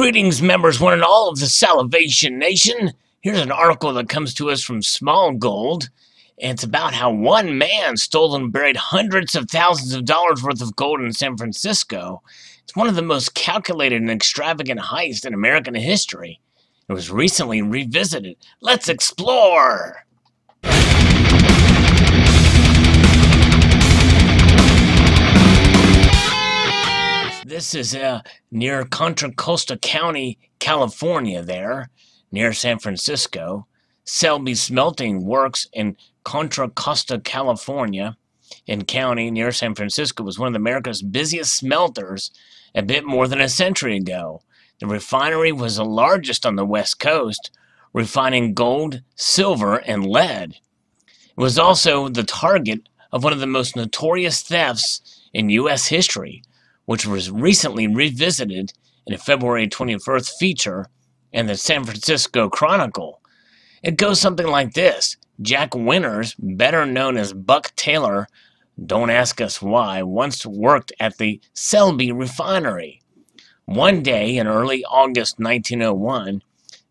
Greetings, members, one and all of the Salivation Nation. Here's an article that comes to us from Small Gold, and it's about how one man stole and buried hundreds of thousands of dollars worth of gold in San Francisco. It's one of the most calculated and extravagant heists in American history. It was recently revisited. Let's explore! This is near Contra Costa County, California there, near San Francisco. Selby Smelting Works in Contra Costa, California, in county near San Francisco was one of America's busiest smelters a bit more than a century ago. The refinery was the largest on the West Coast, refining gold, silver, and lead. It was also the target of one of the most notorious thefts in U.S. history, which was recently revisited in a February 21st feature in the San Francisco Chronicle. It goes something like this. Jack Winters, better known as Buck Taylor, don't ask us why, once worked at the Selby refinery. One day in early August 1901,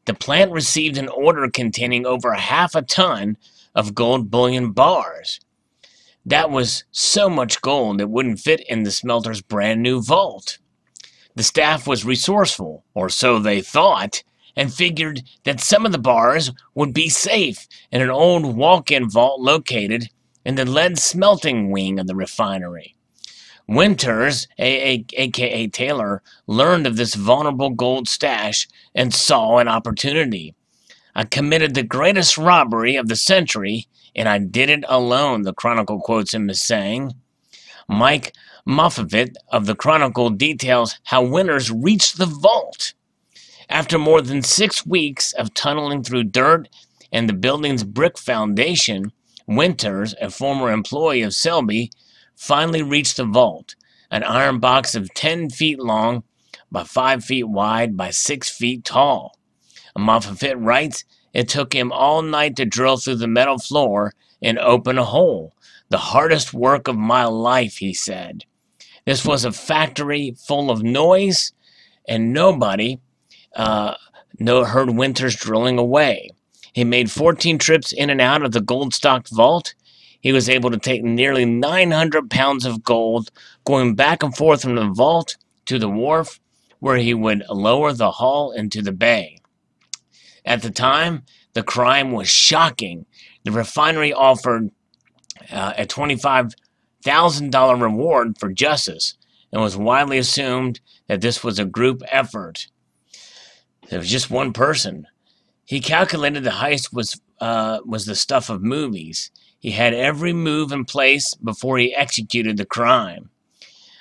the plant received an order containing over half a ton of gold bullion bars. That was so much gold it wouldn't fit in the smelter's brand new vault. The staff was resourceful, or so they thought, and figured that some of the bars would be safe in an old walk-in vault located in the lead smelting wing of the refinery. Winters, aka Taylor, learned of this vulnerable gold stash and saw an opportunity. "I committed the greatest robbery of the century, and I did it alone," the Chronicle quotes him as saying. Mike Moffat of the Chronicle details how Winters reached the vault. After more than 6 weeks of tunneling through dirt and the building's brick foundation, Winters, a former employee of Selby, finally reached the vault, an iron box of 10 feet long by 5 feet wide by 6 feet tall. Moffat writes, "It took him all night to drill through the metal floor and open a hole. The hardest work of my life," he said. This was a factory full of noise, and nobody heard Winters drilling away. He made 14 trips in and out of the gold-stocked vault. He was able to take nearly 900 pounds of gold, going back and forth from the vault to the wharf, where he would lower the hull into the bay. At the time, the crime was shocking. The refinery offered a $25,000 reward for justice, and was widely assumed that this was a group effort. It was just one person. He calculated the heist was the stuff of movies. He had every move in place before he executed the crime.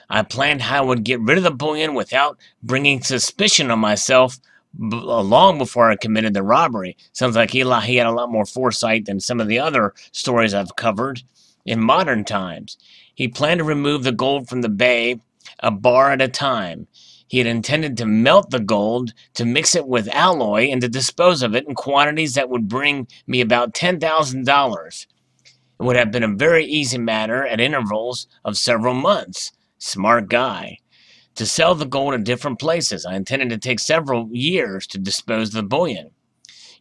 "I planned how I would get rid of the bullion without bringing suspicion on myself long before I committed the robbery." Sounds like he had a lot more foresight than some of the other stories I've covered in modern times. He planned to remove the gold from the bay a bar at a time. He had intended to melt the gold, to mix it with alloy, and to dispose of it in quantities that would bring me about $10,000. It would have been a very easy matter at intervals of several months. Smart guy. To sell the gold at different places. I intended to take several years to dispose of the bullion.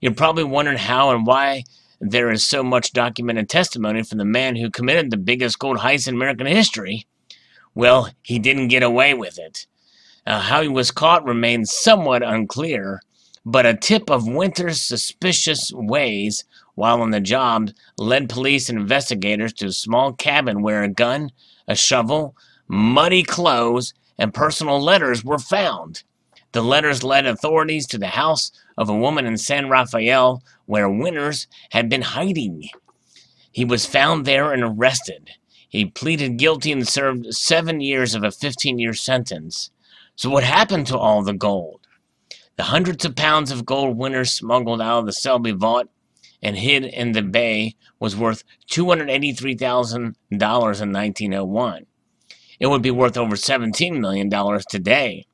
You're probably wondering how and why there is so much documented testimony from the man who committed the biggest gold heist in American history. Well, he didn't get away with it. How he was caught remains somewhat unclear, but a tip of Winters' suspicious ways while on the job led police and investigators to a small cabin where a gun, a shovel, muddy clothes, and personal letters were found. The letters led authorities to the house of a woman in San Rafael where Winters had been hiding. He was found there and arrested. He pleaded guilty and served 7 years of a 15-year sentence. So what happened to all the gold? The hundreds of pounds of gold Winters smuggled out of the Selby vault and hid in the bay was worth $283,000 in 1901. It would be worth over $17 million today.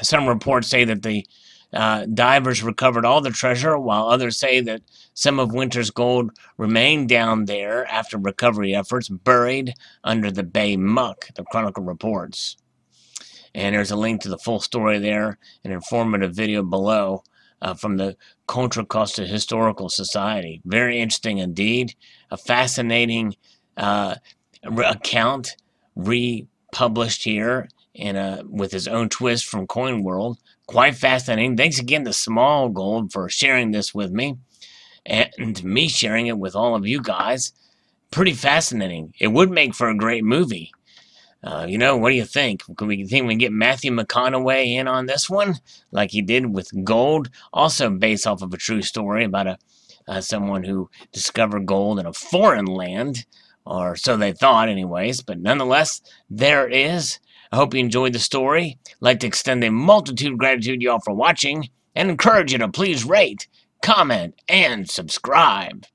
Some reports say that the divers recovered all the treasure, while others say that some of Winters' gold remained down there after recovery efforts, buried under the bay muck, the Chronicle reports. And there's a link to the full story there, an informative video below from the Contra Costa Historical Society. Very interesting indeed. A fascinating account republished here with his own twist from Coin World. Quite fascinating. Thanks again to Small Gold for sharing this with me, and me sharing it with all of you guys. Pretty fascinating. It would make for a great movie. What do you think? Can we get Matthew McConaughey in on this one, like he did with gold? Also based off of a true story about someone who discovered gold in a foreign land, or so they thought anyways. But nonetheless, there it is. I hope you enjoyed the story. I'd like to extend a multitude of gratitude to y'all for watching, and encourage you to please rate, comment, and subscribe.